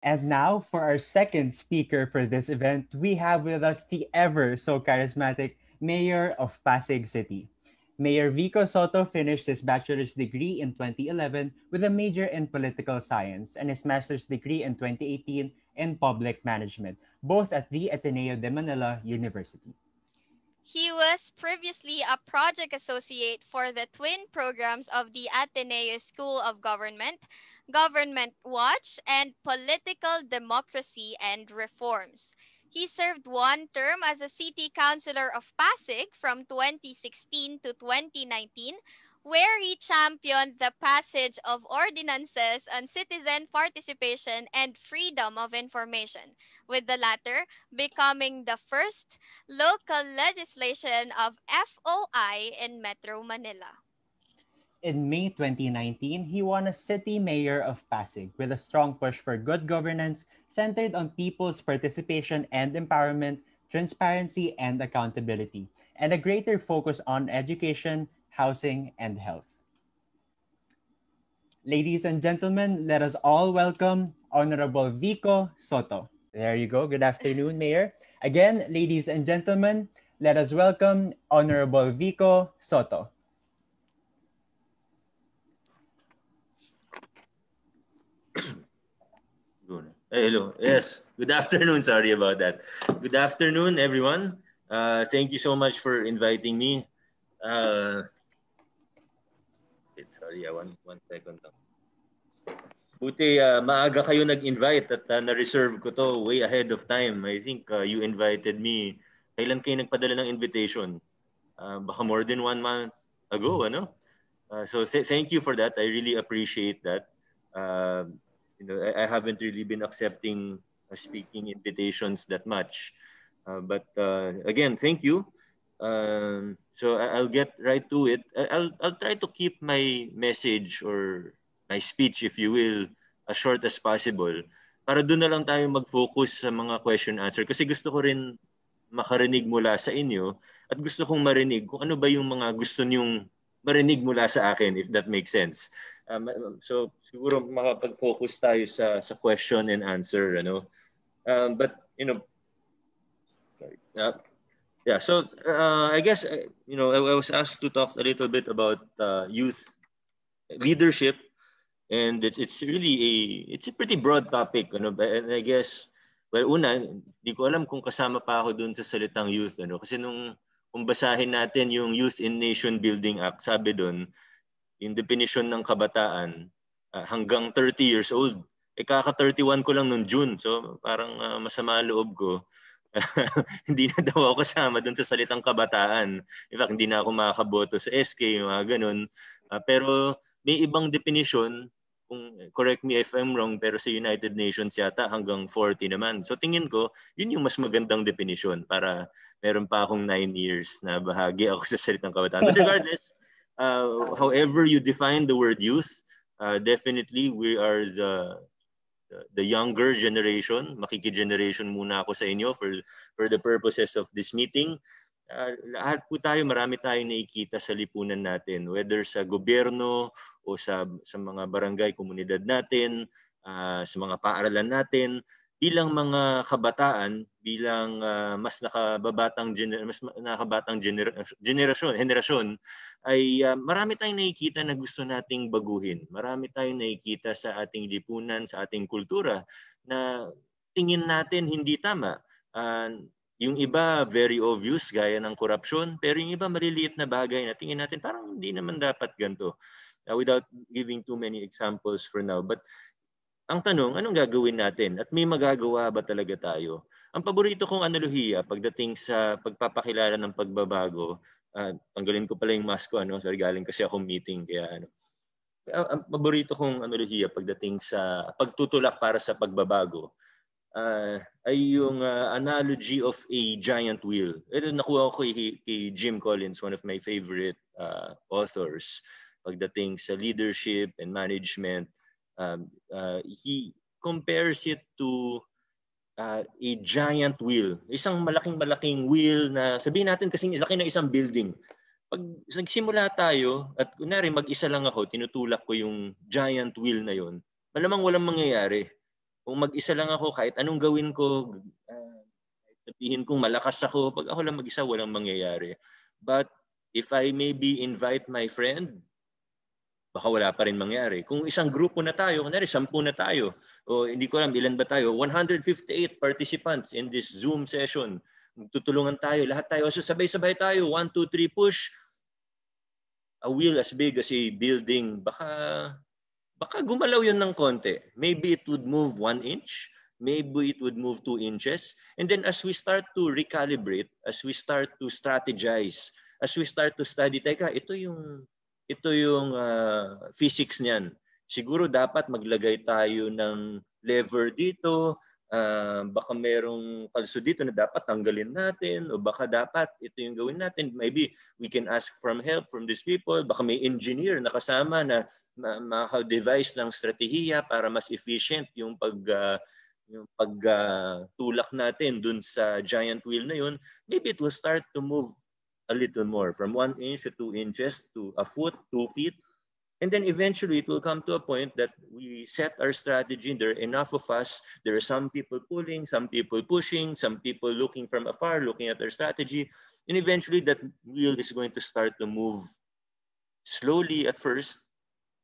And now, for our second speaker for this event, we have with us the ever so charismatic Mayor of Pasig City. Mayor Vico Sotto finished his bachelor's degree in 2011 with a major in political science and his master's degree in 2018 in public management, both at the Ateneo de Manila University. He was previously a project associate for the twin programs of the Ateneo School of Government, Government Watch, and Political Democracy and Reforms. He served one term as a city councilor of Pasig from 2016 to 2019, where he championed the passage of ordinances on citizen participation and freedom of information, with the latter becoming the first local legislation of FOI in Metro Manila. In May 2019, he won as City Mayor of Pasig with a strong push for good governance centered on people's participation and empowerment, transparency and accountability, and a greater focus on education, housing, and health. Ladies and gentlemen, let us all welcome Honorable Vico Sotto. There you go. Good afternoon, Mayor. Again, ladies and gentlemen, let us welcome Honorable Vico Sotto. Hello. Yes. Good afternoon. Sorry about that. Good afternoon, everyone. Thank you so much for inviting me. Sorry, one second lang. Buti maaga kayo nag-invite at na-reserve ko to way ahead of time. I think you invited me. Kailan kayo nagpadala ng invitation? Baka more than 1 month ago, ano? So thank you for that. I really appreciate that. I haven't really been accepting speaking invitations that much. But again, thank you. So I'll get right to it. I'll try to keep my message or my speech, if you will, as short as possible. Para doon na lang tayo mag-focus sa mga question answer. Kasi gusto ko rin makarinig mula sa inyo at gusto kong marinig kung ano ba yung mga gusto niyong marinig mula sa akin, if that makes sense. So siguro makapag-focus tayo sa question and answer, ano. But sorry. Yeah, so I guess I was asked to talk a little bit about youth leadership, and it's really a pretty broad topic, ano. And I guess, well, una, di ko alam kung kasama pa ako dun sa salitang youth, ano, kasi kung basahin natin yung Youth in Nation Building Act, sabi doon, yung definition ng kabataan, hanggang 30 years old. Kaka-31 ko lang noong June. So parang masama loob ko. Hindi na daw ako kasama doon sa salitang kabataan. In fact, hindi na ako makakaboto sa SK, mga ganun. Pero may ibang definition, kung correct me if I'm wrong, pero sa United Nations yata hanggang 40 naman. So tingin ko, yun yung mas magandang definition para meron pa akong 9 years na bahagi ako sa salitang kabataan. But regardless, however you define the word youth, definitely we are the younger generation. Makiki-generation muna ako sa inyo for the purposes of this meeting. Lahat po tayo, marami tayong nakikita sa lipunan natin, whether sa gobyerno o sa mga barangay, komunidad natin, sa mga paaralan natin, bilang mga kabataan, bilang mas nakabatang henerasyon, ay marami tayong nakikita na gusto nating baguhin. Marami tayong nakikita sa ating lipunan, sa ating kultura na tingin natin hindi tama. Yung iba very obvious, gaya ng korupsyon, pero yung iba maliliit na bagay na tingin natin parang hindi naman dapat ganito. Without giving too many examples for now, but ang tanong, anong gagawin natin? At may magagawa ba talaga tayo? Ang paborito kong analohiya pagdating sa pagpapakilala ng pagbabago, tanggalin ko pala yung mask ko, sorry, galing kasi akong meeting, kaya ang paborito kong analohiya pagdating sa pagtutulak para sa pagbabago, ay yung analogy of a giant wheel. Ito nakuha ko kay Jim Collins, one of my favorite authors, pagdating sa leadership and management. He compares it to a giant wheel. Isang malaking wheel na sabihin natin kasing laki ng isang building. Pag nagsimula tayo at kunwari mag-isa lang ako, tinutulak ko yung giant wheel na yon, malamang walang mangyayari. Kung mag-isa lang ako, kahit anong gawin ko, sabihin kong malakas ako, pag ako lang mag-isa, walang mangyayari. But if I maybe invite my friend, baka wala pa rin mangyari. Kung isang grupo na tayo, kunwari 10 na tayo, o hindi ko alam ilan ba tayo, 158 participants in this Zoom session. Tutulungan tayo, lahat tayo. So sabay-sabay tayo, 1, 2, 3, push. A wheel as big as a building, baka gumalaw yun ng konti. Maybe it would move 1 inch, maybe it would move 2 inches. And then as we start to recalibrate, as we start to strategize, as we start to study, teka, ito yung physics niyan. Siguro dapat maglagay tayo ng lever dito, baka merong kalso dito na dapat tanggalin natin, o baka dapat ito yung gawin natin. Maybe we can ask from help from these people. Baka may engineer na kasama na maka-devise ng strategiya para mas efficient yung pagtulak natin dun sa giant wheel na yun. Maybe it will start to move a little more from 1 inch to 2 inches to a foot, 2 feet. And then eventually it will come to a point that we set our strategy. There are enough of us. There are some people pulling, some people pushing, some people looking from afar, looking at our strategy. And eventually that wheel is going to start to move slowly at first,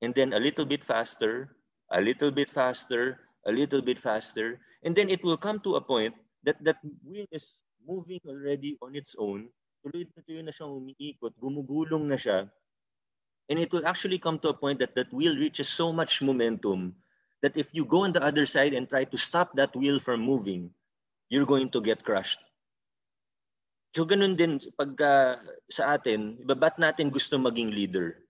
and then a little bit faster, a little bit faster, a little bit faster. And then it will come to a point that that wheel is moving already on its own. Tuloy na siyang umiikot, gumugulong na siya. And it will actually come to a point that that wheel reaches so much momentum that if you go on the other side and try to stop that wheel from moving, you're going to get crushed. So ganun din pagka sa atin, ba't natin gusto maging leader?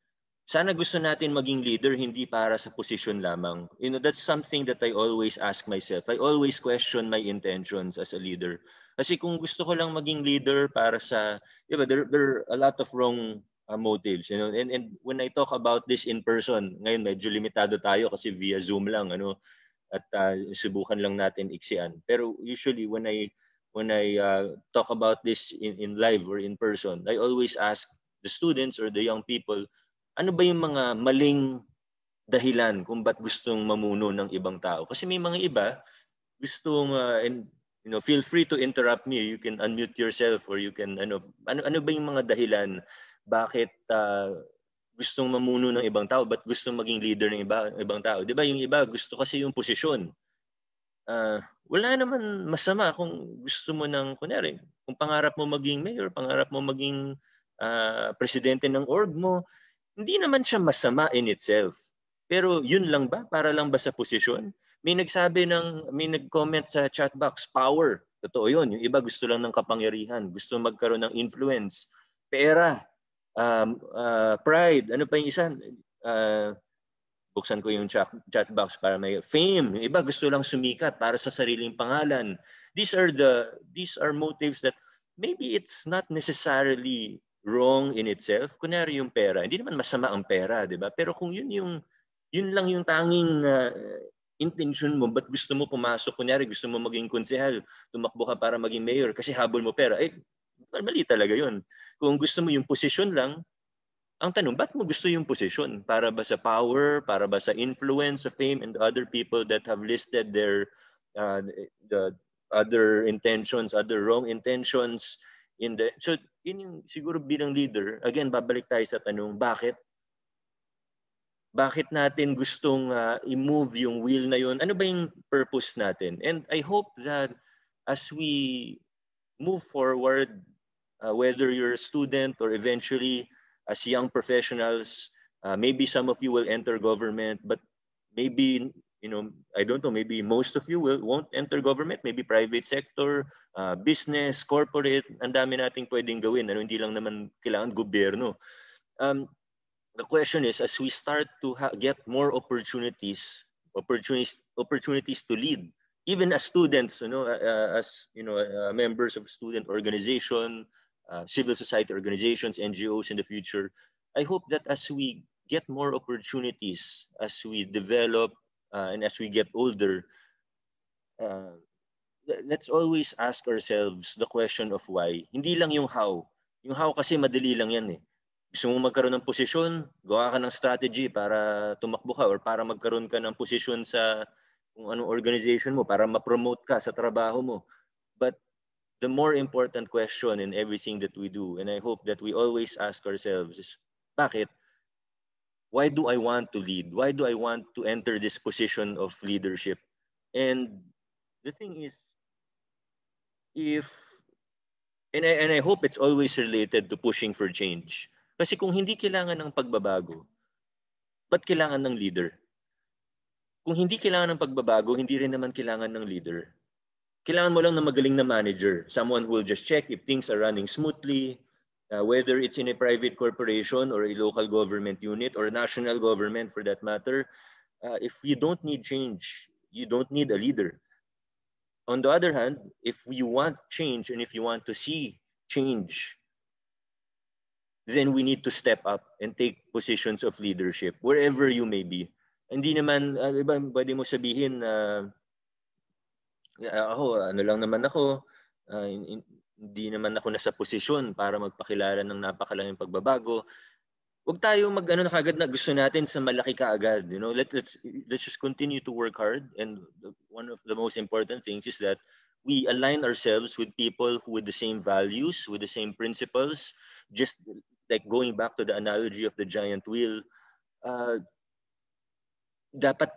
Sana gusto natin maging leader hindi para sa posisyon lamang. You know, that's something that I always ask myself. I always question my intentions as a leader. Kasi kung gusto ko lang maging leader para sa, diba, there are a lot of wrong motives, you know. And when I talk about this in person, ngayon medyo limitado tayo kasi via Zoom lang, ano, at subukan lang natin iksian. Pero usually when I talk about this in live or in person, I always ask the students or the young people, ano ba yung mga maling dahilan kung ba't gustong mamuno ng ibang tao? Kasi may mga iba gustong and you know, feel free to interrupt me. You can unmute yourself or you can ano ba yung mga dahilan bakit gustong mamuno ng ibang tao, ba't gustong maging leader ng ibang tao? 'Di ba yung iba gusto kasi yung posisyon. Wala naman masama kung gusto mo ng kunyari, kung pangarap mo maging mayor, pangarap mo maging presidente ng org mo, hindi naman siya masama in itself. Pero yun lang ba? Para lang ba sa posisyon? May nag-comment sa chat box, power. Totoo yun. Yung iba gusto lang ng kapangyarihan. Gusto magkaroon ng influence. Pera. Pride. Ano pa yung isa? Buksan ko yung chat box para may fame. Yung iba gusto lang sumikat para sa sariling pangalan. These are motives that maybe it's not necessarily wrong in itself. Kunyari yung pera, hindi naman masama ang pera, 'di ba? Pero kung yun lang yung tanging intention mo, ba't gusto mo pumasok? Kunyari gusto mo maging konsehal, tumakbo ka para maging mayor kasi habol mo pera. Mali talaga yun. Kung gusto mo yung posisyon lang, ang tanong, ba't mo gusto yung posisyon? Para ba sa power? Para ba sa influence, sa fame, and other people that have listed their the other intentions, other wrong intentions so yun yung siguro bilang leader. Again, babalik tayo sa tanong, bakit natin gustong i-move yung wheel na yun? Ano ba yung purpose natin? And I hope that as we move forward, whether you're a student or eventually as young professionals, maybe some of you will enter government, but maybe, you know, I don't know, maybe most of you won't enter government, maybe private sector, business, corporate, ang dami nating pwedeng gawin. Ano, hindi lang naman kailangan gobyerno. The question is, as we start to get more opportunities to lead, even as students, you know, members of student organization, civil society organizations, NGOs in the future, I hope that as we get more opportunities, as we develop and as we get older, let's always ask ourselves the question of why. Hindi lang yung how. Yung how kasi madali lang yan eh. Gusto mo magkaroon ng posisyon, gawa ka ng strategy para tumakbo ka or para magkaroon ka ng posisyon sa kung anong organization mo para ma-promote ka sa trabaho mo. But the more important question in everything that we do, and I hope that we always ask ourselves is, bakit? Why do I want to lead? Why do I want to enter this position of leadership? And the thing is, if and I hope it's always related to pushing for change. Kasi kung hindi kailangan ng pagbabago, ba't kailangan ng leader? Kung hindi kailangan ng pagbabago, hindi rin naman kailangan ng leader. Kailangan mo lang ng magaling na manager, someone who will just check if things are running smoothly, whether it's in a private corporation or a local government unit or national government for that matter. If you don't need change, you don't need a leader. On the other hand, if you want change and if you want to see change, then we need to step up and take positions of leadership wherever you may be. Hindi naman, iba, pwede mo sabihin na ako, ano lang naman ako, hindi naman ako nasa posisyon para magpakilala ng napakalaking pagbabago. Huwag tayo mag-ano na kagad na gusto natin sa malaki kaagad. You know, let's just continue to work hard. And one of the most important things is that we align ourselves with people with the same values, with the same principles. Just like going back to the analogy of the giant wheel, dapat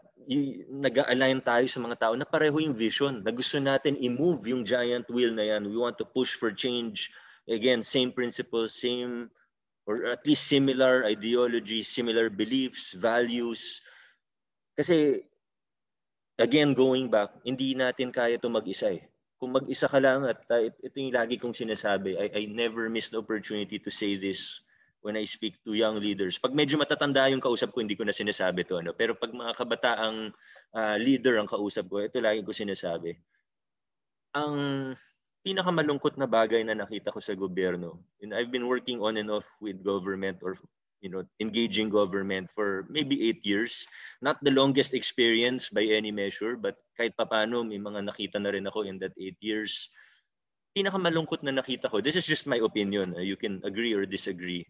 nag-align tayo sa mga tao na pareho yung vision, na gusto natin i-move yung giant wheel na yan. We want to push for change. Again, same principles, same or at least similar ideologies, similar beliefs, values. Kasi, again, going back, hindi natin kaya ito mag-isa eh. Kung mag-isa ka lang, at ito yung lagi kong sinasabi, I never miss the opportunity to say this when I speak to young leaders. Pag medyo matatanda yung kausap ko, hindi ko na sinasabi to. Ano? Pero pag mga kabataang leader ang kausap ko, ito lagi ko sinasabi. Ang pinakamalungkot na bagay na nakita ko sa gobyerno, and I've been working on and off with government or engaging government for maybe 8 years. Not the longest experience by any measure, but kahit papano may mga nakita na rin ako in that 8 years. Pinakamalungkot na nakita ko, this is just my opinion, you can agree or disagree,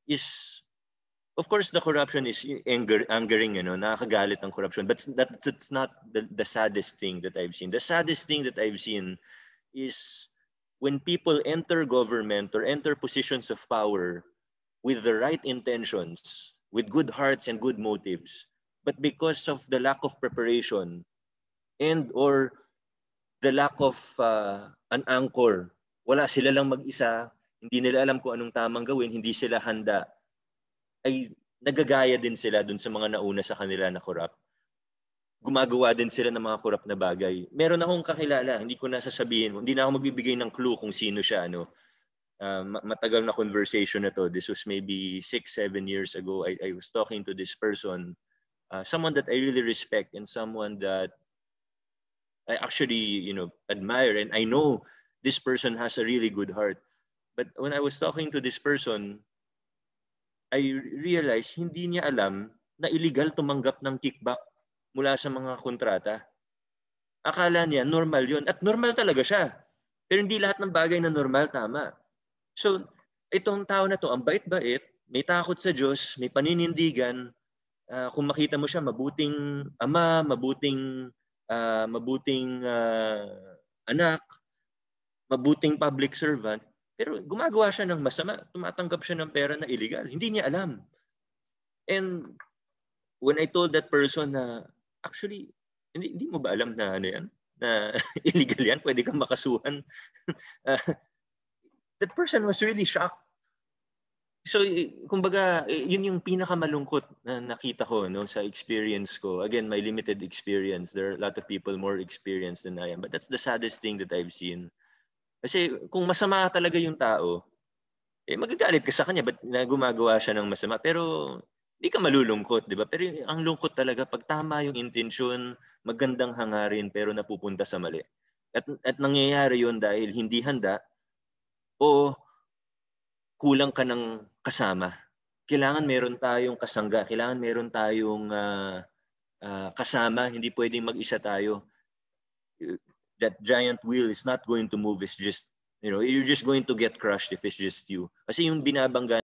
is of course the corruption is angering, nakakagalit ang corruption, but that's not the saddest thing that I've seen. The saddest thing that I've seen is when people enter government or enter positions of power with the right intentions, with good hearts and good motives, but because of the lack of preparation and or the lack of an anchor, wala sila lang mag-isa, hindi nila alam kung anong tamang gawin, hindi sila handa, ay nagagaya din sila dun sa mga nauna sa kanila na corrupt. Gumagawa din sila ng mga corrupt na bagay. Meron akong kakilala, hindi ko na sasabihin, hindi na ako magbibigay ng clue kung sino siya. Matagal na conversation na to. This was maybe 6-7 years ago. I was talking to this person, someone that I really respect and someone that I actually, admire, and I know this person has a really good heart. But when I was talking to this person, I realized hindi niya alam na illegal tumanggap ng kickback mula sa mga kontrata. Akala niya normal yon, at normal talaga siya. Pero hindi lahat ng bagay na normal tama. So, itong tao na to, ang bait-bait, may takot sa Diyos, may paninindigan. Kung makita mo siya, mabuting ama, mabuting anak, mabuting public servant. Pero gumagawa siya ng masama, tumatanggap siya ng pera na illegal. Hindi niya alam. And when I told that person na, actually, hindi mo ba alam na ano yan? Na illegal yan? Pwede kang makasuhan. That person was really shocked. So, kumbaga, yun yung pinakamalungkot na nakita ko sa experience ko. Again, my limited experience. There are a lot of people more experienced than I am. But that's the saddest thing that I've seen. Kasi kung masama talaga yung tao, magagalit ka sa kanya, ba't gumagawa siya ng masama? Pero hindi ka malulungkot, di ba? Pero ang lungkot talaga, pag tama yung intensyon, magandang hangarin, pero napupunta sa mali. At nangyayari yun dahil hindi handa o kulang ka ng kasama. Kailangan meron tayong kasangga, kailangan meron tayong kasama, hindi pwedeng mag-isa tayo. That giant wheel is not going to move. It's just, you're just going to get crushed if it's just you. Kasi yung binabangga